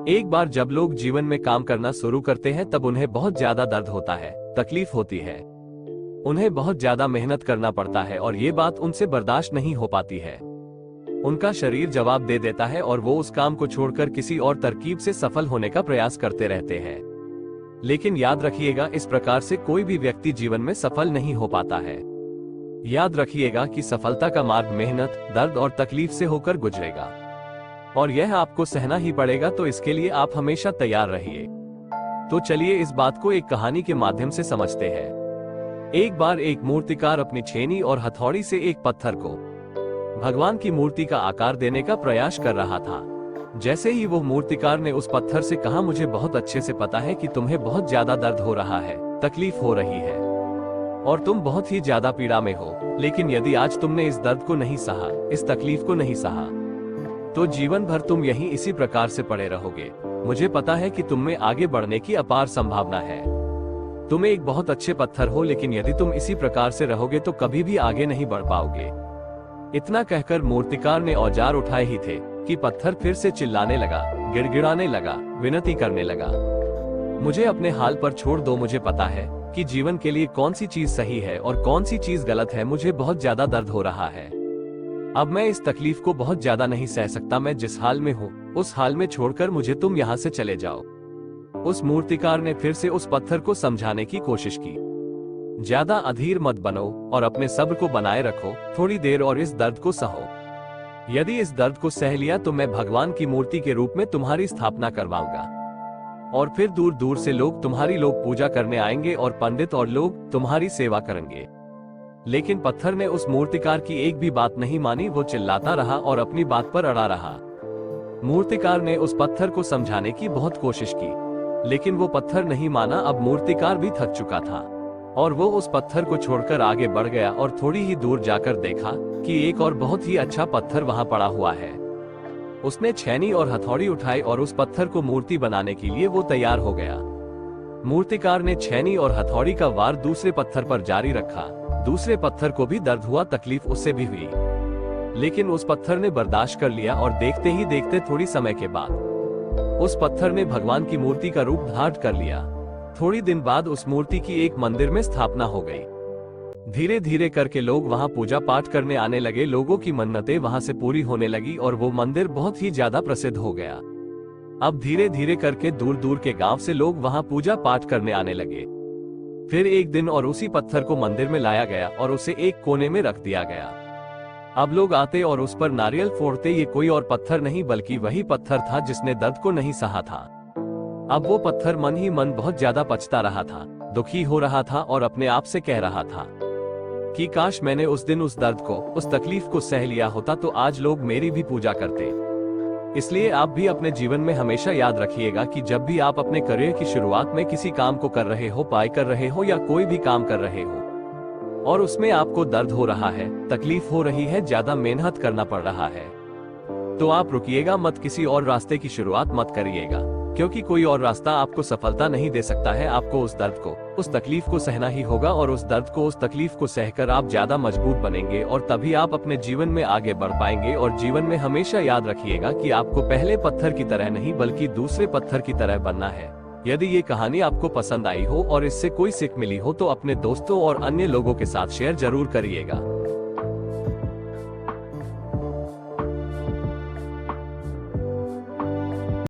एक बार जब लोग जीवन में काम करना शुरू करते हैं तब उन्हें बहुत ज्यादा दर्द होता है, तकलीफ होती है। उन्हें बहुत ज्यादा मेहनत करना पड़ता है और ये बात उनसे बर्दाश्त नहीं हो पाती है। उनका शरीर जवाब दे देता है और वो उस काम को छोड़कर किसी और तरकीब से सफल होने का प्रयास करते रहते हैं। लेकिन याद रखिएगा, इस प्रकार से कोई भी व्यक्ति जीवन में सफल नहीं हो पाता है। याद रखिएगा कि सफलता का मार्ग मेहनत, दर्द और तकलीफ से होकर गुजरेगा और यह आपको सहना ही पड़ेगा, तो इसके लिए आप हमेशा तैयार रहिए। तो चलिए इस बात को एक कहानी के माध्यम से समझते हैं। एक बार एक मूर्तिकार अपनी छेनी और हथौड़ी से एक पत्थर को भगवान की मूर्ति का आकार देने का प्रयास कर रहा था। जैसे ही वो मूर्तिकार ने उस पत्थर से कहा, मुझे बहुत अच्छे से पता है कि तुम्हें बहुत ज्यादा दर्द हो रहा है, तकलीफ हो रही है और तुम बहुत ही ज्यादा पीड़ा में हो, लेकिन यदि आज तुमने इस दर्द को नहीं सहा, इस तकलीफ को नहीं सहा, तो जीवन भर तुम यहीं इसी प्रकार से पड़े रहोगे। मुझे पता है कि तुम में आगे बढ़ने की अपार संभावना है। तुम एक बहुत अच्छे पत्थर हो, लेकिन यदि तुम इसी प्रकार से रहोगे तो कभी भी आगे नहीं बढ़ पाओगे। इतना कहकर मूर्तिकार ने औजार उठाए ही थे कि पत्थर फिर से चिल्लाने लगा, गिड़गिड़ाने लगा, विनती करने लगा, मुझे अपने हाल पर छोड़ दो। मुझे पता है कि जीवन के लिए कौन सी चीज सही है और कौन सी चीज गलत है। मुझे बहुत ज्यादा दर्द हो रहा है, अब मैं इस तकलीफ को बहुत ज्यादा नहीं सह सकता। मैं जिस हाल में हूँ उस हाल में छोड़कर मुझे तुम यहाँ से चले जाओ। उस मूर्तिकार ने फिर से उस पत्थर को समझाने की कोशिश की, ज्यादा अधीर मत बनो और अपने सब्र को बनाए रखो, थोड़ी देर और इस दर्द को सहो। यदि इस दर्द को सह लिया तो मैं भगवान की मूर्ति के रूप में तुम्हारी स्थापना करवाऊंगा और फिर दूर दूर से लोग तुम्हारी पूजा करने आएंगे और पंडित और लोग तुम्हारी सेवा करेंगे। लेकिन पत्थर ने उस मूर्तिकार की एक भी बात नहीं मानी। वो चिल्लाता रहा और अपनी बात पर अड़ा रहा। मूर्तिकार ने उस पत्थर को समझाने की बहुत कोशिश की, लेकिन वो पत्थर नहीं माना। अब मूर्तिकार भी थक चुका था और वो उस पत्थर को छोड़कर आगे बढ़ गया और थोड़ी ही दूर जाकर देखा कि एक और बहुत ही अच्छा पत्थर वहां पड़ा हुआ है। उसने छेनी और हथौड़ी उठाई और उस पत्थर को मूर्ति बनाने के लिए वो तैयार हो गया। मूर्तिकार ने छेनी और हथौड़ी का वार दूसरे पत्थर पर जारी रखा। दूसरे पत्थर को भी दर्द हुआ, तकलीफ उससे भी हुई, लेकिन उस पत्थर ने बर्दाश्त कर लिया और देखते ही देखते थोड़ी समय के बाद उस पत्थर ने भगवान की मूर्ति का रूप धारण कर लिया। थोड़ी दिन बाद उस मूर्ति की एक मंदिर में स्थापना हो गई। धीरे धीरे करके लोग वहां पूजा पाठ करने आने लगे। लोगों की मन्नतें वहां से पूरी होने लगी और वो मंदिर बहुत ही ज्यादा प्रसिद्ध हो गया। अब धीरे धीरे करके दूर दूर के गांव से लोग वहां पूजा पाठ करने आने लगे। फिर एक दिन और उसी पत्थर को मंदिर में लाया गया और उसे एक कोने में रख दिया गया। अब लोग आते और उस पर नारियल फोड़ते। ये कोई और पत्थर नहीं बल्कि वही पत्थर था जिसने दर्द को नहीं सहा था। अब वो पत्थर मन ही मन बहुत ज्यादा पछता रहा था, दुखी हो रहा था और अपने आप से कह रहा था कि काश मैंने उस दिन उस दर्द को, उस तकलीफ को सह लिया होता तो आज लोग मेरी भी पूजा करते। इसलिए आप भी अपने जीवन में हमेशा याद रखिएगा कि जब भी आप अपने करियर की शुरुआत में किसी काम को कर रहे हो, पढ़ाई कर रहे हो या कोई भी काम कर रहे हो और उसमें आपको दर्द हो रहा है, तकलीफ हो रही है, ज्यादा मेहनत करना पड़ रहा है, तो आप रुकिएगा मत, किसी और रास्ते की शुरुआत मत करिएगा, क्योंकि कोई और रास्ता आपको सफलता नहीं दे सकता है। आपको उस दर्द को, उस तकलीफ को सहना ही होगा और उस दर्द को, उस तकलीफ को सहकर आप ज्यादा मजबूत बनेंगे और तभी आप अपने जीवन में आगे बढ़ पाएंगे। और जीवन में हमेशा याद रखिएगा कि आपको पहले पत्थर की तरह नहीं बल्कि दूसरे पत्थर की तरह बनना है। यदि ये कहानी आपको पसंद आई हो और इससे कोई सीख मिली हो तो अपने दोस्तों और अन्य लोगों के साथ शेयर जरूर करिएगा।